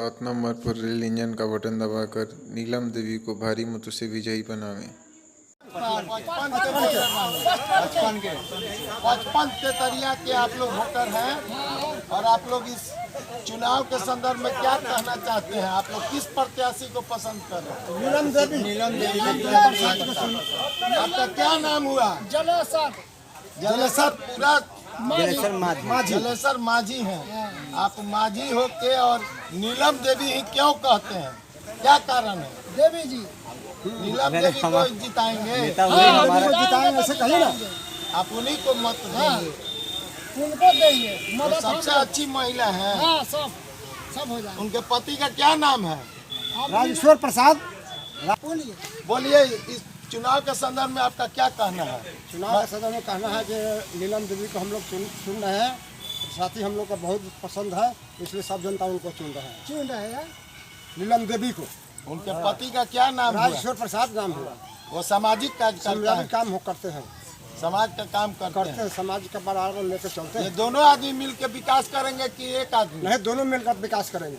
7 number पर rail engine का button दबाकर नीलम देवी को भारी मतों से विजयी बनावें। 55 तेतरिया के आप लोग वोटर हैं और आप लोग इस चुनाव के संदर्भ में क्या कहना चाहते हैं? आप लोग किस प्रत्याशी को पसंद कर रहे हैं? नीलम देवी। आपका क्या नाम हुआ? जलेसर पूरा जलेसर माझी हैं। आप माझी होके और नीलम देवी ही क्यों कहते हैं? क्या कारण है? देवी जी नीलम देवी को जिताएंगे। जिताएंगे ऐसे कहिए ना, आप उन्हीं को मत देंगे। उनको देंगे। वो सबसे अच्छी महिला है। हाँ, सब हो जाए। उनके पति का क्या नाम है? राजेश्वर प्रसाद। बोलिए, इस चुनाव के संदर्भ में आपका क्या कहना है? चुनाव के संदर्भ में कहना है कि नीलम देवी को हम लोग चुन रहे हैं। साथ ही हम लोग को बहुत पसंद है, इसलिए सब जनता उनको चुन रहे हैं। नीलम देवी को। उनके पति का क्या नाम है? राजेश्वर प्रसाद नाम हुआ। वो सामाजिक काम करते हैं, समाज का काम करते हैं। समाज का बराबर लेकर चलते ये हैं। दोनों आदमी मिलकर विकास करेंगे कि एक आदमी? नहीं, दोनों मिलकर विकास करेंगे।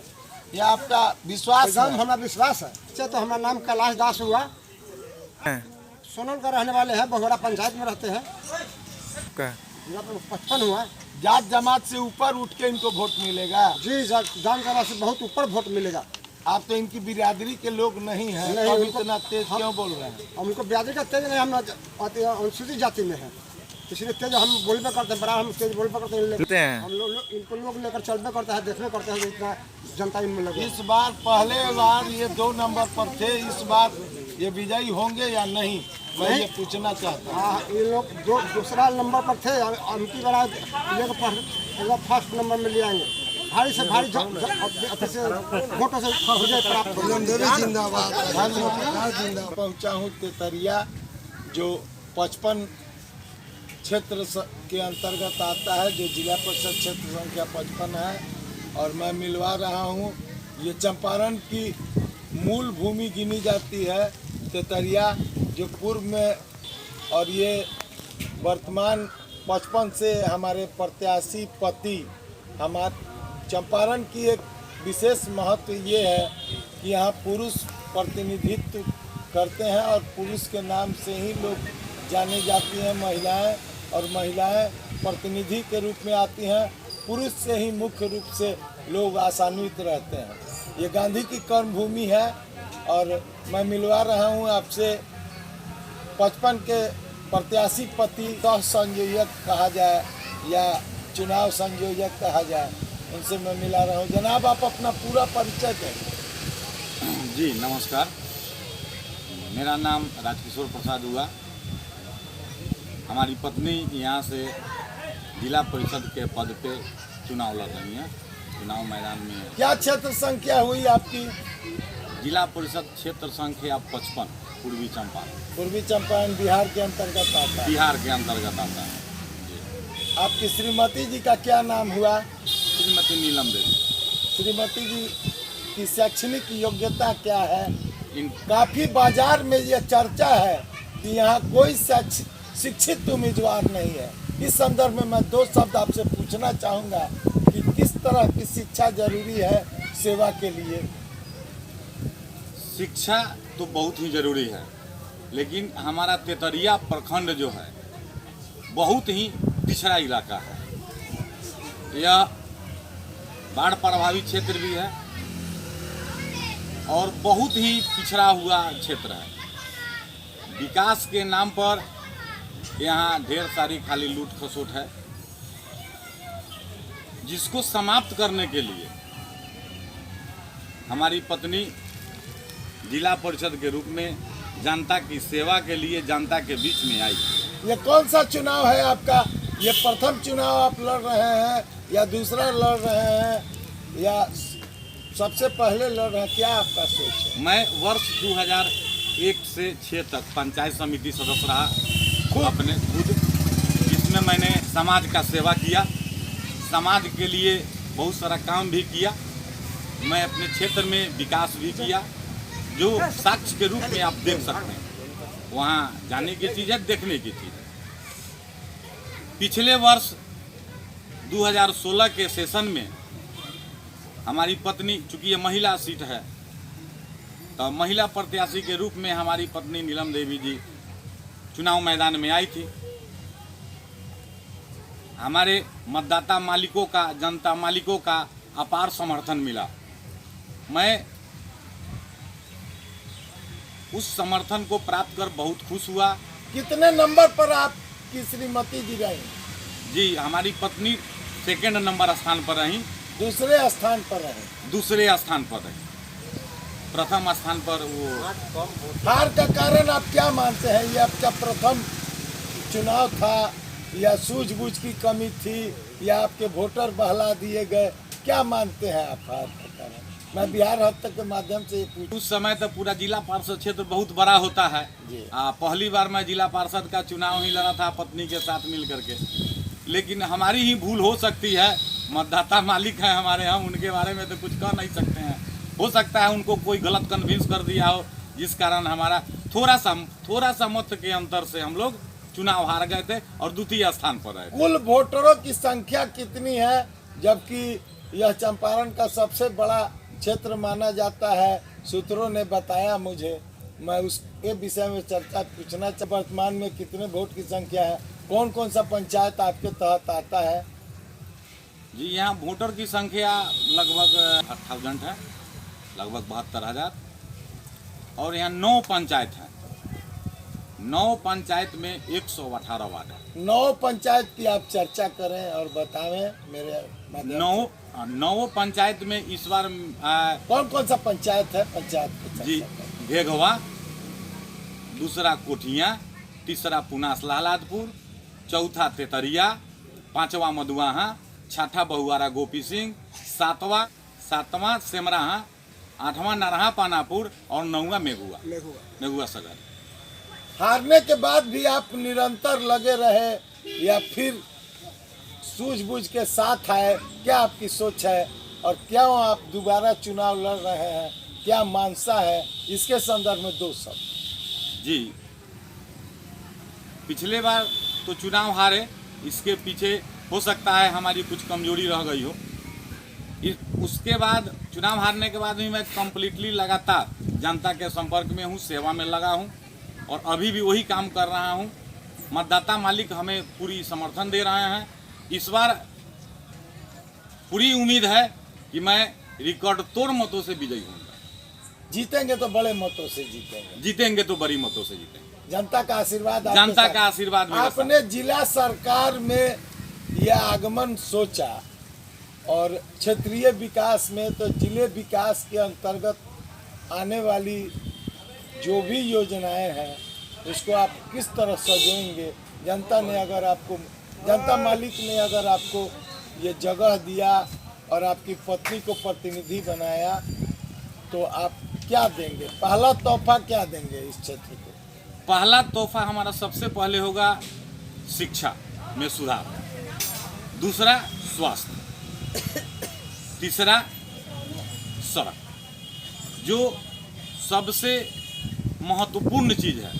ये आपका विश्वास है? हमारा विश्वास है। तो हमारा नाम कैलाश दास हुआ। सोनल का रहने वाले हैं, बहुड़ा पंचायत में रहते हैं। 55 हुआ। जात जमात से ऊपर उठ के इनको वोट मिलेगा? जी, जात जमात से बहुत ऊपर वोट मिलेगा। आप तो इनकी बिरादरी के लोग नहीं हैं, अब इतना तेज क्यों बोल रहे हैं? हमको बिरादरी का तेज नहीं, हम अनुसूचित जाति में है, इसलिए तेज हम बोलबे करते हैं। बड़ा हम तेज बोलबे करते हैं। हम लोग इनको लोग लेकर चलबे करते हैं, देखबे करते हैं इतना जनता इनमें लगे। इस बार पहले बार ये 2 नंबर पर थे, इस बार ये विजयी होंगे या नहीं, मैं ये पूछना चाहता हूँ। हाँ, ये लोग दूसरा नंबर पर थे, उनकी बड़ा फर्स्ट नंबर में ले आएंगे। भारी से भारी वोटों से विजय प्राप्त होगी। पहुँचा हूँ तेतरिया, जो 55 क्षेत्र के अंतर्गत आता है, जो जिला परिषद क्षेत्र संख्या 55 है। और मैं मिलवा रहा हूँ, ये चंपारण की मूल भूमि गिनी जाती है तेतरिया, जो पूर्व में, और ये वर्तमान 55 से हमारे प्रत्याशी पति, हमारे चंपारण की एक विशेष महत्व ये है कि यहाँ पुरुष प्रतिनिधित्व करते हैं और पुरुष के नाम से ही लोग जाने जाती हैं महिलाएं, और महिलाएं प्रतिनिधि के रूप में आती हैं। पुरुष से ही मुख्य रूप से लोग आसान्वित रहते हैं। ये गांधी की कर्मभूमि है और मैं मिलवा रहा हूँ आपसे 55 के प्रत्याशी पति सह संयोजक कहा जाए या चुनाव संयोजक कहा जाए, उनसे मैं मिला रहा हूँ। जनाब, आप अपना पूरा परिचय दें। जी नमस्कार, मेरा नाम राजकिशोर प्रसाद हुआ। हमारी पत्नी यहाँ से जिला परिषद के पद पे चुनाव लड़ रही हैं, चुनाव मैदान में। क्या क्षेत्र संख्या हुई आपकी? जिला परिषद क्षेत्र संख्या 55, पूर्वी चंपारण। पूर्वी चंपारण बिहार के अंतर्गत आता है? बिहार के अंतर्गत आता है। आपकी श्रीमती जी का क्या नाम हुआ? श्रीमती नीलम देवी। श्रीमती जी की शैक्षणिक योग्यता क्या है? काफी बाजार में यह चर्चा है कि यहाँ कोई शिक्षित उम्मीदवार नहीं है। इस संदर्भ में मैं 2 शब्द आपसे पूछना चाहूँगा कि किस तरह की शिक्षा जरूरी है सेवा के लिए? शिक्षा तो बहुत ही जरूरी है, लेकिन हमारा तेतरिया प्रखंड जो है बहुत ही पिछड़ा इलाका है। यह बाढ़ प्रभावित क्षेत्र भी है और बहुत ही पिछड़ा हुआ क्षेत्र है। विकास के नाम पर यहाँ ढेर सारी खाली लूट खसोट है, जिसको समाप्त करने के लिए हमारी पत्नी जिला परिषद के रूप में जनता की सेवा के लिए जनता के बीच में आई। ये कौन सा चुनाव है आपका? ये प्रथम चुनाव आप लड़ रहे हैं या दूसरा लड़ रहे हैं या सबसे पहले लड़ रहे हैं? क्या आपका सोच है? मैं वर्ष 2001 से 6 तक पंचायत समिति सदस्य रहा अपने खुद, जिसमें मैंने समाज का सेवा किया, समाज के लिए बहुत सारा काम भी किया। मैं अपने क्षेत्र में विकास भी किया, जो साक्ष्य के रूप में आप देख सकते हैं। वहाँ जाने की चीज़ है, देखने की चीज़ है। पिछले वर्ष 2016 के सेशन में हमारी पत्नी, चूंकि ये महिला सीट है, तो महिला प्रत्याशी के रूप में हमारी पत्नी नीलम देवी जी चुनाव मैदान में आई थी। हमारे मतदाता मालिकों का, जनता मालिकों का अपार समर्थन मिला। मैं उस समर्थन को प्राप्त कर बहुत खुश हुआ। कितने नंबर पर आपकी श्रीमती जी रही? जी, हमारी पत्नी सेकंड नंबर स्थान पर रही। दूसरे स्थान पर रहे? दूसरे स्थान पर रही। प्रथम स्थान पर वो हार का कारण आप क्या मानते हैं? ये आपका प्रथम चुनाव था या सूझबूझ की कमी थी या आपके वोटर बहला दिए गए? क्या मानते हैं आप हार का कारण? मैं बिहार हद तक के माध्यम से पूछ। उस समय तो पूरा जिला पार्षद क्षेत्र बहुत बड़ा होता है। जी। पहली बार मैं जिला पार्षद का चुनाव ही लड़ा था पत्नी के साथ मिल करके, लेकिन हमारी ही भूल हो सकती है। मतदाता मालिक हैं हमारे, हम उनके बारे में तो कुछ कह नहीं सकते हैं। हो सकता है उनको कोई गलत कन्विंस कर दिया हो, जिस कारण हमारा थोड़ा सा मत के अंतर से हम लोग चुनाव हार गए थे और द्वितीय स्थान पर रहे। कुल वोटरों की संख्या कितनी है, जबकि यह चंपारण का सबसे बड़ा क्षेत्र माना जाता है? सूत्रों ने बताया मुझे, मैं उसके विषय में चर्चा पूछना चाहता। वर्तमान में कितने वोट की संख्या है? कौन कौन सा पंचायत आपके तहत आता है? जी, यहाँ वोटर की संख्या लगभग 8,000 है, लगभग 72,000। और यहाँ 9 पंचायत हैं। 9 पंचायत में 118 वार्ड है। 9 पंचायत की आप चर्चा करें और बतावें मेरे माध्यम से। 9 पंचायत में इस बार कौन कौन सा पंचायत है? पंचायत की चर्चा जी, करें। घेघवा, दूसरा कोठिया, तीसरा पुनास लालादपुर, चौथा तेतरिया, पांचवा मधुआहा, छठा बहुआरा गोपी सिंह, सातवां सेमराहा, 8वां नरहा पानापुर और 9वां मेघुआ सगर। हारने के बाद भी आप निरंतर लगे रहे या फिर सूझबूझ के साथ आए? क्या आपकी सोच है और क्या आप दोबारा चुनाव लड़ रहे हैं? क्या मानसा है? इसके संदर्भ में 2 शब्द। जी, पिछले बार तो चुनाव हारे, इसके पीछे हो सकता है हमारी कुछ कमजोरी रह गई हो। उसके बाद चुनाव हारने के बाद भी मैं कम्प्लीटली लगातार जनता के संपर्क में हूँ, सेवा में लगा हूँ और अभी भी वही काम कर रहा हूँ। मतदाता मालिक हमें पूरी समर्थन दे रहे हैं। इस बार पूरी उम्मीद है कि मैं रिकॉर्ड तोड़ मतों से विजयी होऊंगा। जीतेंगे तो बड़े मतों से जीतेंगे। जीतेंगे तो बड़ी मतों से जीतेंगे। जनता का आशीर्वाद आपके जनता साथ। का आशीर्वाद मेरे साथ। आपने जिला सरकार में यह आगमन सोचा और क्षेत्रीय विकास में, तो जिले विकास के अंतर्गत आने वाली जो भी योजनाएं हैं उसको आप किस तरह सजोएंगे? जनता मालिक ने अगर आपको ये जगह दिया और आपकी पत्नी को प्रतिनिधि बनाया तो आप क्या देंगे? पहला तोहफा क्या देंगे इस क्षेत्र को? पहला तोहफा हमारा सबसे पहले होगा शिक्षा में सुधार, दूसरा स्वास्थ्य, तीसरा सड़क, जो सबसे महत्वपूर्ण चीज है।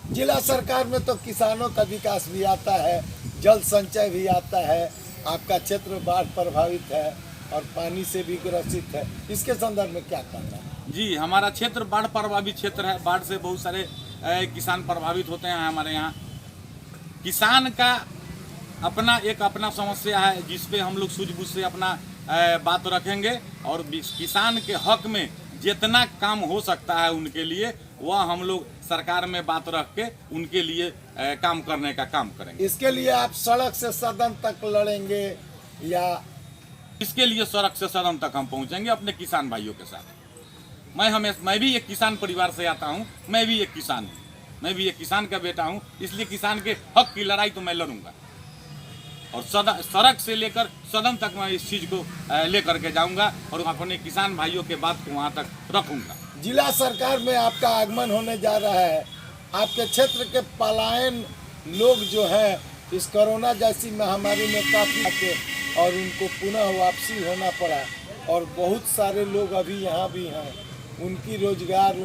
जिला सरकार में तो किसानों का विकास भी आता है, जल संचय भी आता है। आपका क्षेत्र बाढ़ प्रभावित है और पानी से भी ग्रसित है, इसके संदर्भ में क्या कहना है? जी, हमारा क्षेत्र बाढ़ प्रभावित क्षेत्र है। बाढ़ से बहुत सारे किसान प्रभावित होते हैं हमारे यहाँ। किसान का अपना समस्या है, जिसपे हम लोग सूझबूझ से अपना बात रखेंगे और किसान के हक में जितना काम हो सकता है उनके लिए, वह हम लोग सरकार में बात रख के उनके लिए काम करने का काम करेंगे। इसके लिए आप सड़क से सदन तक लड़ेंगे या? इसके लिए सड़क से सदन तक हम पहुंचेंगे अपने किसान भाइयों के साथ। मैं भी एक किसान परिवार से आता हूं, मैं भी एक किसान हूं, मैं भी एक किसान का बेटा हूं, इसलिए किसान के हक की लड़ाई तो मैं लड़ूंगा और सड़क से लेकर सदन तक मैं इस चीज को लेकर के जाऊंगा और अपने किसान भाइयों के बात को वहां तक रखूंगा। जिला सरकार में आपका आगमन होने जा रहा है। आपके क्षेत्र के पलायन लोग जो हैं इस कोरोना जैसी महामारी में काफ़ी आके और उनको पुनः वापसी होना पड़ा और बहुत सारे लोग अभी यहाँ भी हैं, उनकी रोजगार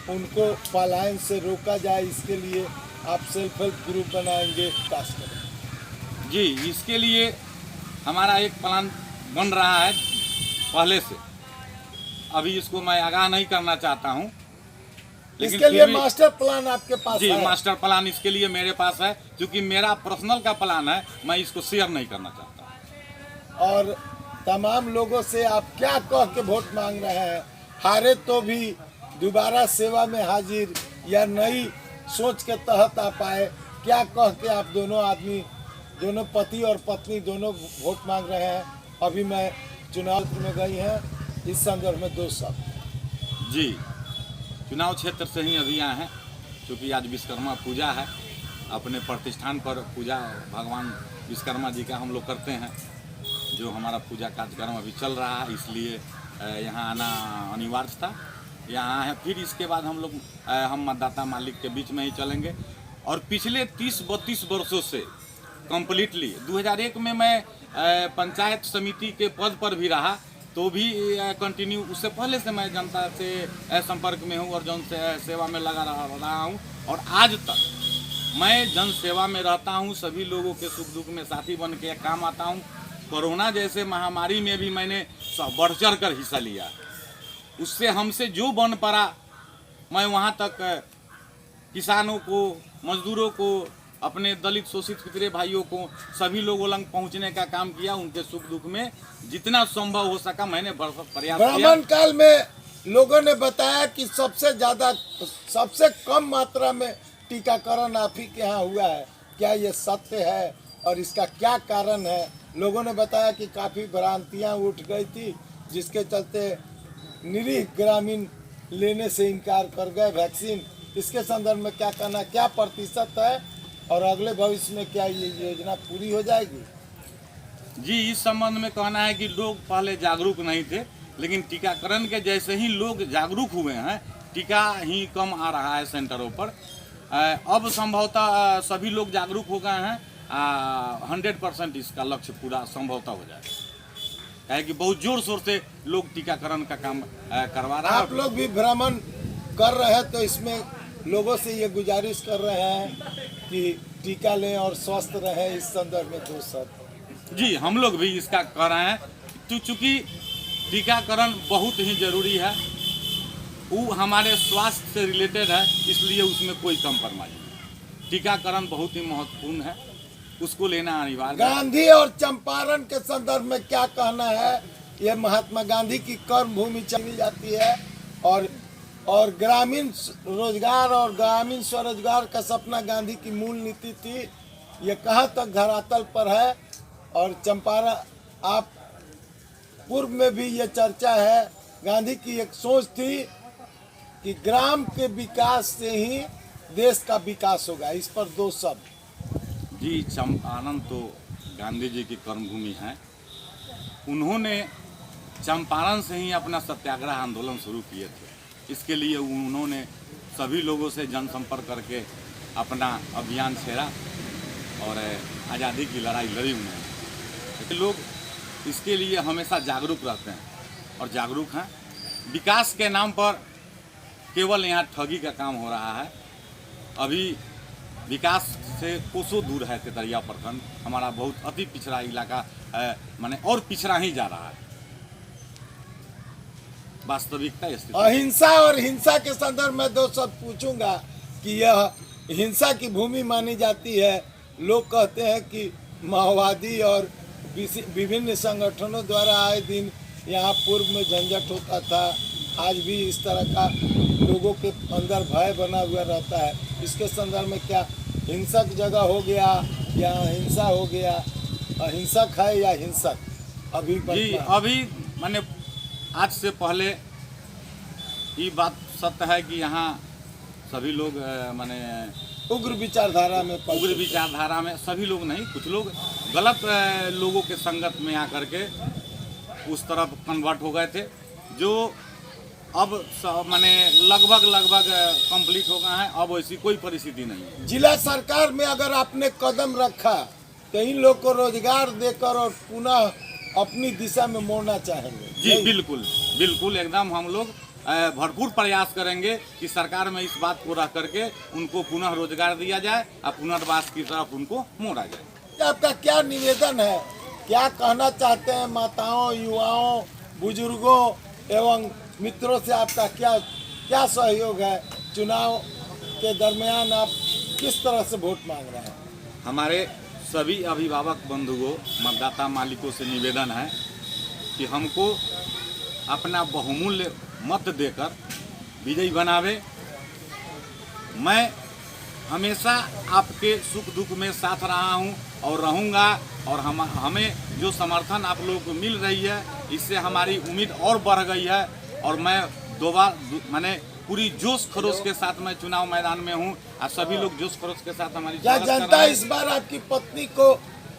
उनको पलायन से रोका जाए, इसके लिए आप सेल्फ हेल्प ग्रुप बनाएंगे, विकास करें? जी, इसके लिए हमारा एक प्लान बन रहा है। पहले से। अभी इसको मैं आगाह नहीं करना चाहता हूँ, लेकिन इसके लिए फिर भी- मास्टर प्लान आपके पास जी, है? मास्टर प्लान इसके लिए मेरे पास है, क्योंकि मेरा पर्सनल का प्लान है, मैं इसको शेयर नहीं करना चाहता। और तमाम लोगों से आप क्या कह के वोट मांग रहे हैं? हारे तो भी दोबारा सेवा में हाजिर या नई सोच के तहत आप आए, क्या कह के आप दोनों आदमी, दोनों पति और पत्नी दोनों वोट मांग रहे हैं? अभी मैं चुनाव में गई हैं, इस संदर्भ में 2 शब्द। जी, चुनाव क्षेत्र से ही अभी आए हैं, क्योंकि आज विश्वकर्मा पूजा है। अपने प्रतिष्ठान पर पूजा भगवान विश्वकर्मा जी का हम लोग करते हैं, जो हमारा पूजा कार्यक्रम अभी चल रहा है, इसलिए यहाँ आना अनिवार्य था। यहाँ है, फिर इसके बाद हम लोग हम मतदाता मालिक के बीच में ही चलेंगे। और पिछले 30-32 वर्षों से कम्प्लीटली 2001 में मैं पंचायत समिति के पद पर भी रहा, तो भी कंटिन्यू, उससे पहले से मैं जनता से संपर्क में हूँ और जन सेवा में लगा रहा हूँ। और आज तक मैं जन सेवा में रहता हूँ, सभी लोगों के सुख दुख में साथी बन के काम आता हूँ। कोरोना जैसे महामारी में भी मैंने बढ़ चढ़ कर हिस्सा लिया, उससे हमसे जो बन पड़ा मैं वहाँ तक किसानों को, मजदूरों को, अपने दलित शोषित पिछड़े भाइयों को, सभी लोगों तक पहुँचने का काम किया। उनके सुख दुख में जितना संभव हो सका मैंने प्रयास किया। भ्रमण काल में लोगों ने बताया कि सबसे कम मात्रा में टीकाकरण आप ही के यहाँ हुआ है, क्या ये सत्य है और इसका क्या कारण है? लोगों ने बताया कि काफ़ी भ्रांतियाँ उठ गई थी, जिसके चलते निरीह ग्रामीण लेने से इनकार कर गए वैक्सीन। इसके संदर्भ में क्या कहना, क्या प्रतिशत है और अगले भविष्य में क्या ये योजना पूरी हो जाएगी? जी, इस संबंध में कहना है कि लोग पहले जागरूक नहीं थे, लेकिन टीकाकरण के जैसे ही लोग जागरूक हुए हैं, टीका ही कम आ रहा है सेंटरों पर। अब संभवतः सभी लोग जागरूक हो गए हैं, 100% इसका लक्ष्य पूरा संभवतः हो जाए, है कि बहुत जोर शोर से लोग टीकाकरण का काम करवा रहे हैं। आप लोग भी भ्रमण कर रहे हैं, तो इसमें लोगों से ये गुजारिश कर रहे हैं कि टीका लें और स्वस्थ रहें। इस संदर्भ में 2 शब्द। जी, हम लोग भी इसका कह रहे हैं, तो चूँकि टीकाकरण बहुत ही जरूरी है, वो हमारे स्वास्थ्य से रिलेटेड है, इसलिए उसमें कोई कम्प्रोमाइज नहीं। टीकाकरण बहुत ही महत्वपूर्ण है, उसको लेना अनिवार्य है। गांधी और चंपारण के संदर्भ में क्या कहना है? ये महात्मा गांधी की कर्म भूमि चली जाती है और ग्रामीण रोजगार और ग्रामीण स्वरोजगार का सपना गांधी की मूल नीति थी। ये कहाँ तक धरातल पर है? और चंपारण, आप पूर्व में भी ये चर्चा है, गांधी की एक सोच थी कि ग्राम के विकास से ही देश का विकास होगा। इस पर 2 शब्द। जी, चंपारण तो गांधी जी की कर्मभूमि है। उन्होंने चंपारण से ही अपना सत्याग्रह आंदोलन शुरू किए थे। इसके लिए उन्होंने सभी लोगों से जनसंपर्क करके अपना अभियान छेड़ा और आज़ादी की लड़ाई लड़ी उन्होंने। लेकिन लोग इसके लिए हमेशा जागरूक रहते हैं और जागरूक हैं। विकास के नाम पर केवल यहाँ ठगी का काम हो रहा है। अभी विकास से कोसों दूर है तेतरिया प्रखंड, हमारा बहुत अति पिछड़ा इलाका माने और पिछड़ा ही जा रहा है। वास्तविकता स्थिति। अहिंसा और हिंसा के संदर्भ में 2 शब्द पूछूंगा कि यह हिंसा की भूमि मानी जाती है। लोग कहते हैं कि माओवादी और विभिन्न संगठनों द्वारा आए दिन यहाँ पूर्व में झंझट होता था, आज भी इस तरह का लोगों के अंदर भय बना हुआ रहता है। इसके संदर्भ में क्या हिंसक जगह हो गया या अहिंसा हो गया? अहिंसक है या हिंसक? अभी जी, अभी माने आज से पहले ये बात सत्य है कि यहाँ सभी लोग माने उग्र विचारधारा में सभी लोग नहीं, कुछ लोग गलत लोगों के संगत में आकर के उस तरफ कन्वर्ट हो गए थे, जो अब माने लगभग कंप्लीट हो गए हैं। अब ऐसी कोई परिस्थिति नहीं है। जिला सरकार में अगर आपने कदम रखा तो इन लोग को रोजगार देकर और पुनः अपनी दिशा में मोड़ना चाहेंगे? जी बिल्कुल एकदम हम लोग भरपूर प्रयास करेंगे कि सरकार में इस बात को रख करके उनको पुनः रोजगार दिया जाए और पुनर्वास की तरफ उनको मोड़ा जाए। आपका क्या निवेदन है, क्या कहना चाहते हैं माताओं, युवाओं, बुजुर्गों एवं मित्रों से आपका क्या क्या सहयोग है? चुनाव के दरमियान आप किस तरह से वोट मांग रहे हैं? हमारे सभी अभिभावक बंधुओं, मतदाता मालिकों से निवेदन है कि हमको अपना बहुमूल्य मत देकर विजयी बनावे। मैं हमेशा आपके सुख दुख में साथ रहा हूं और रहूंगा, और हमें जो समर्थन आप लोगों को मिल रही है इससे हमारी उम्मीद और बढ़ गई है, और मैं मैंने पूरी जोश खरोश के साथ मैं चुनाव मैदान में हूं, और सभी लोग जोश खरोश के साथ हमारी क्या स्वागत कर जनता रहे हैं। इस बार आपकी पत्नी को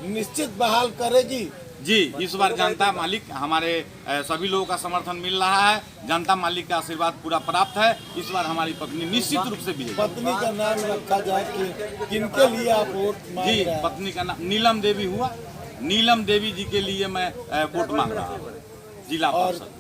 निश्चित बहाल करेगी? जी, इस बार जनता मालिक हमारे सभी लोगों का समर्थन मिल रहा है, जनता मालिक का आशीर्वाद पूरा प्राप्त है। इस बार हमारी पत्नी निश्चित रूप से विजयी। पत्नी का नाम रखा जाए कि किनके लिए आप वोट मांग जी, रहे हैं? पत्नी का नाम नीलम देवी हुआ। नीलम देवी जी के लिए मैं वोट मांग रहा हूँ, जिला और परिषद।